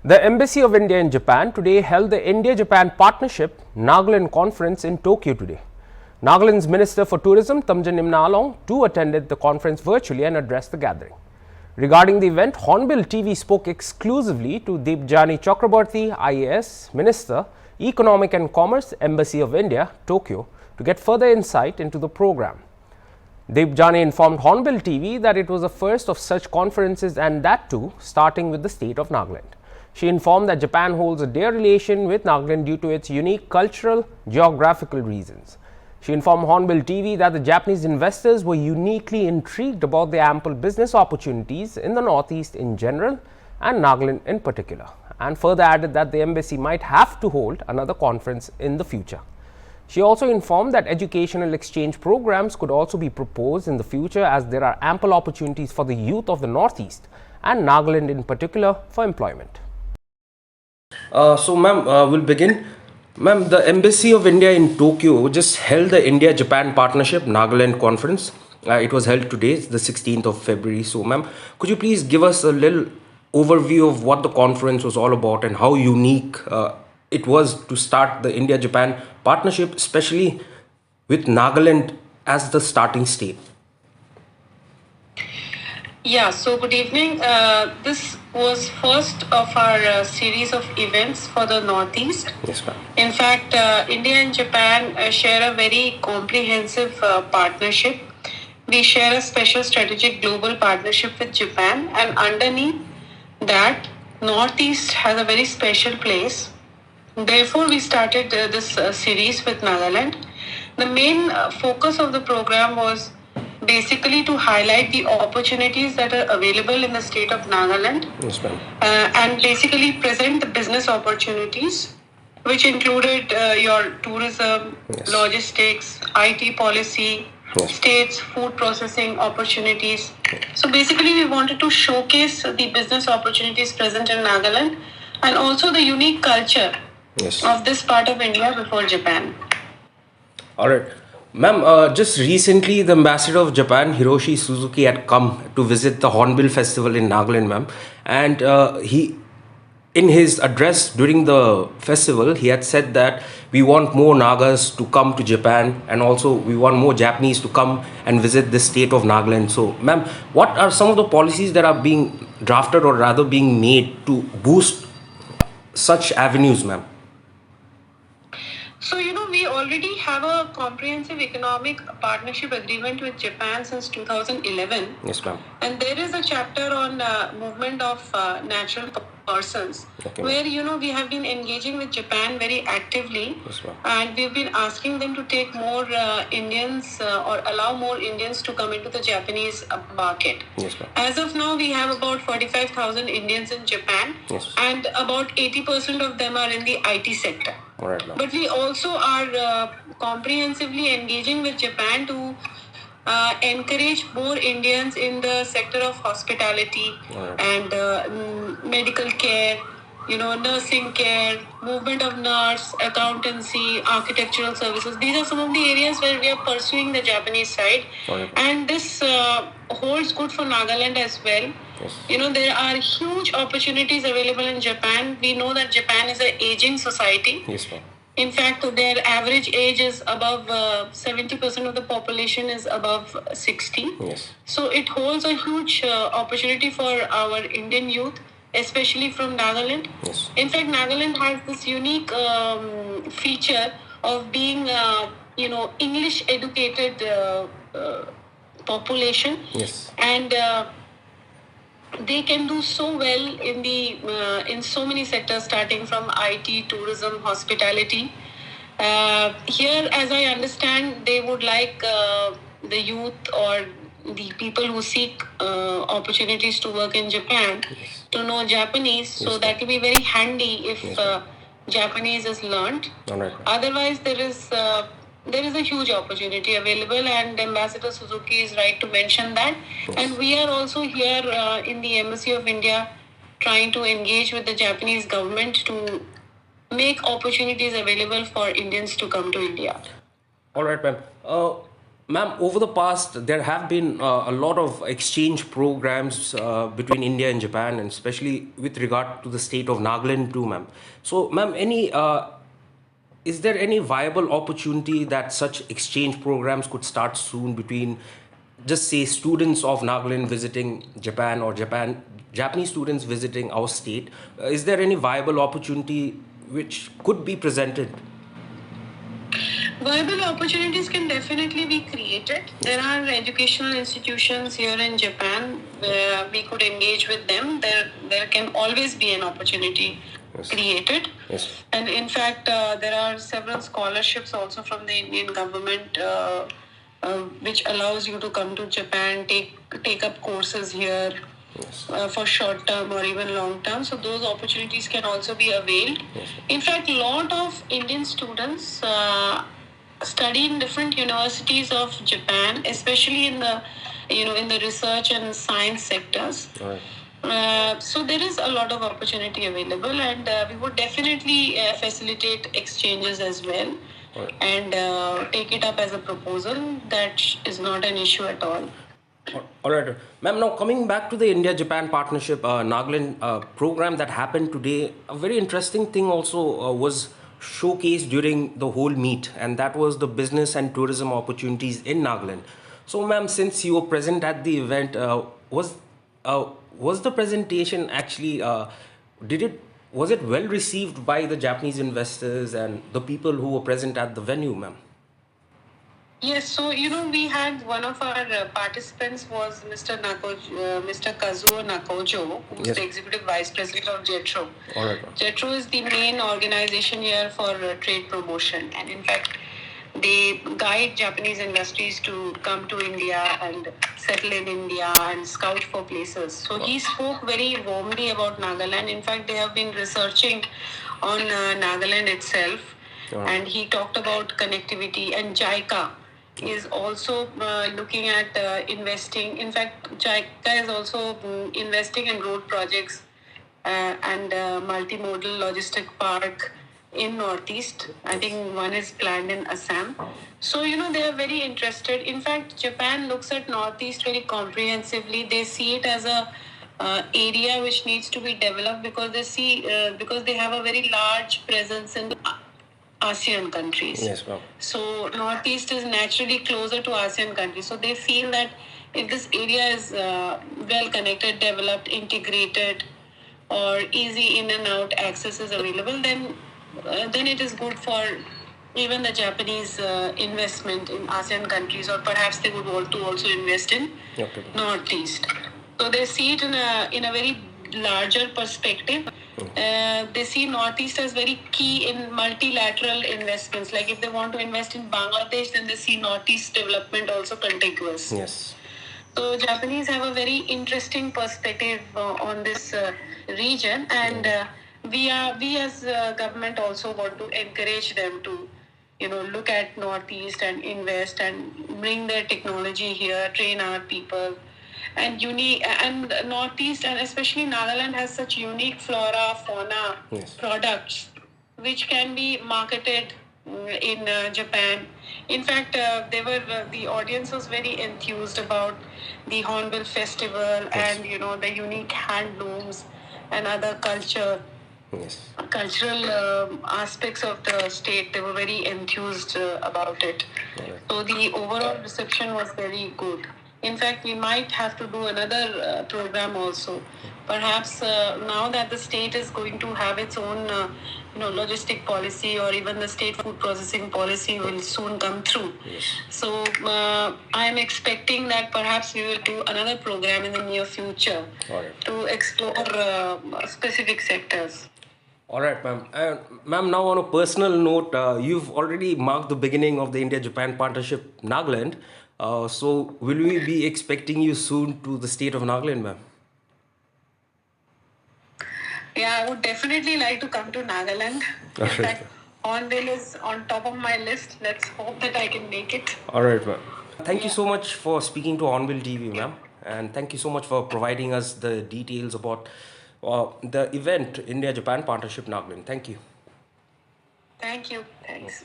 The Embassy of India in Japan today held the India-Japan Partnership Nagaland Conference in Tokyo today. Nagaland's Minister for Tourism, Tamjan Nimnalong, too attended the conference virtually and addressed the gathering. Regarding the event, HornbillTV spoke exclusively to Deepjani Chakraborty, IAS Minister, Economic and Commerce, Embassy of India, Tokyo, to get further insight into the program. Deepjani informed HornbillTV that it was the first of such conferences, and that too starting with the state of Nagaland. She informed that Japan holds a dear relation with Nagaland due to its unique cultural, geographical reasons. She informed HornbillTV that the Japanese investors were uniquely intrigued about the ample business opportunities in the Northeast in general and Nagaland in particular, and further added that the embassy might have to hold another conference in the future. She also informed that educational exchange programs could also be proposed in the future, as there are ample opportunities for the youth of the Northeast and Nagaland in particular for employment. Ma'am, we'll begin. Ma'am, the Embassy of India in Tokyo just held the India-Japan Partnership Nagaland Conference. It was held today, the 16th of February. So, ma'am, could you please give us a little overview of what the conference was all about and how unique it was to start the India-Japan Partnership, especially with Nagaland as the starting state? Yeah, so good evening. This was first of our series of events for the Northeast. Yes, ma'am. In fact, India and Japan share a very comprehensive partnership. We share a special strategic global partnership with Japan, and underneath that, Northeast has a very special place. Therefore, we started this series with Nagaland. The main focus of the program was basically to highlight the opportunities that are available in the state of Nagaland. Yes, ma'am. And basically present the business opportunities, which included your tourism, Yes. logistics, IT policy, Yes. states, food processing opportunities. So basically we wanted to showcase the business opportunities present in Nagaland and also the unique culture Yes. of this part of India before Japan. All right. Ma'am, just recently the ambassador of Japan, Hiroshi Suzuki, had come to visit the Hornbill festival in Nagaland, ma'am. And in his address during the festival, he had said that we want more Nagas to come to Japan, and also we want more Japanese to come and visit the state of Nagaland. So, ma'am, what are some of the policies that are being drafted or rather being made to boost such avenues, ma'am? So, we already have a comprehensive economic partnership agreement with Japan since 2011. Yes, ma'am. And there is a chapter on movement of natural persons, Okay. where, we have been engaging with Japan very actively. Yes, ma'am. And we've been asking them to take more Indians or allow more Indians to come into the Japanese market. Yes, ma'am. As of now, we have about 45,000 Indians in Japan. Yes. And about 80% of them are in the IT sector. All right, ma'am. But we also are comprehensively engaging with Japan to encourage more Indians in the sector of hospitality and medical care, nursing care, movement of nurse, accountancy, architectural services. These are some of the areas where we are pursuing the Japanese side. Right. And this holds good for Nagaland as well. Yes. There are huge opportunities available in Japan. We know that Japan is an aging society. Yes, ma'am. In fact, their average age is above 70% of the population is above 60. Yes. So it holds a huge opportunity for our Indian youth, especially from Nagaland. Yes. In fact, Nagaland has this unique feature of being, English educated population. Yes. And they can do so well in so many sectors, starting from IT, tourism, hospitality. Here, as I understand, they would like the youth or the people who seek opportunities to work in Japan to know Japanese. So that will be very handy if Japanese is learned. All right. Otherwise, there is a huge opportunity available, and Ambassador Suzuki is right to mention that. Yes. And we are also here in the Embassy of India trying to engage with the Japanese government to make opportunities available for Indians to come to India. All right, ma'am. Ma'am, over the past, there have been a lot of exchange programs between India and Japan, and especially with regard to the state of Nagaland too, ma'am. So, ma'am, is there any viable opportunity that such exchange programs could start soon between, just say, students of Nagaland visiting Japan or Japanese students visiting our state? Is there any viable opportunity which could be presented? Viable opportunities can definitely be created. There are educational institutions here in Japan where we could engage with them. There can always be an opportunity created. Yes. And in fact, there are several scholarships also from the Indian government which allows you to come to Japan, take up courses here. Yes. For short term or even long term, so those opportunities can also be availed. Yes. In fact, a lot of Indian students study in different universities of Japan, especially in the in the research and science sectors. All right. So there is a lot of opportunity available, and we would definitely facilitate exchanges as well, Right. and take it up as a proposal. That is not an issue at all. All right, ma'am. Now coming back to the India-Japan partnership Nagaland program that happened today, a very interesting thing also was showcased during the whole meet, and that was the business and tourism opportunities in Nagaland. So, ma'am, since you were present at the event, was the presentation actually did it was it well received by the Japanese investors and the people who were present at the venue, ma'am? Yes, so we had one of our participants was Mr. Kazuo Nakojo, who's Yes. the executive vice president of JETRO. All right, ma'am. JETRO is the main organization here for trade promotion, and in fact, they guide Japanese industries to come to India and settle in India and scout for places. So he spoke very warmly about Nagaland. In fact, they have been researching on Nagaland itself, and he talked about connectivity, and JICA is also looking at investing. In fact, JICA is also investing in road projects and multimodal logistic park in Northeast. I think one is planned in Assam. So, they are very interested. In fact, Japan looks at Northeast very comprehensively. They see it as a area which needs to be developed because they have a very large presence in ASEAN countries. Yes, ma'am. So Northeast is naturally closer to ASEAN countries. So they feel that if this area is well connected, developed, integrated, or easy in and out access is available, then it is good for even the Japanese investment in ASEAN countries, or perhaps they would want to also invest in Okay. Northeast. So they see it in a very larger perspective. They see Northeast as very key in multilateral investments. Like if they want to invest in Bangladesh, then they see Northeast development also contiguous. Yes. So Japanese have a very interesting perspective on this region, and we as government also want to encourage them to, look at Northeast and invest and bring their technology here, train our people, and Northeast and especially Nagaland has such unique flora, fauna, Yes. products which can be marketed in Japan. In fact, the audience was very enthused about the Hornbill festival and the unique handlooms and other Yes. cultural aspects of the state. They were very enthused about it. Alright. So the overall reception was very good. In fact, we might have to do another program also. Perhaps now that the state is going to have its own, logistic policy, or even the state food processing policy will soon come through. Yes. So I am expecting that perhaps we will do another program in the near future Alright. to explore specific sectors. All right, ma'am. Ma'am, now on a personal note, you've already marked the beginning of the India-Japan partnership, Nagaland. So, will we be expecting you soon to the state of Nagaland, ma'am? Yeah, I would definitely like to come to Nagaland. In Alright. fact, Hornbill is on top of my list. Let's hope that I can make it. All right, ma'am. Thank you so much for speaking to HornbillTV, ma'am. And thank you so much for providing us the details about the event, India-Japan partnership, Nagaland. Thank you. Thank you. Thanks.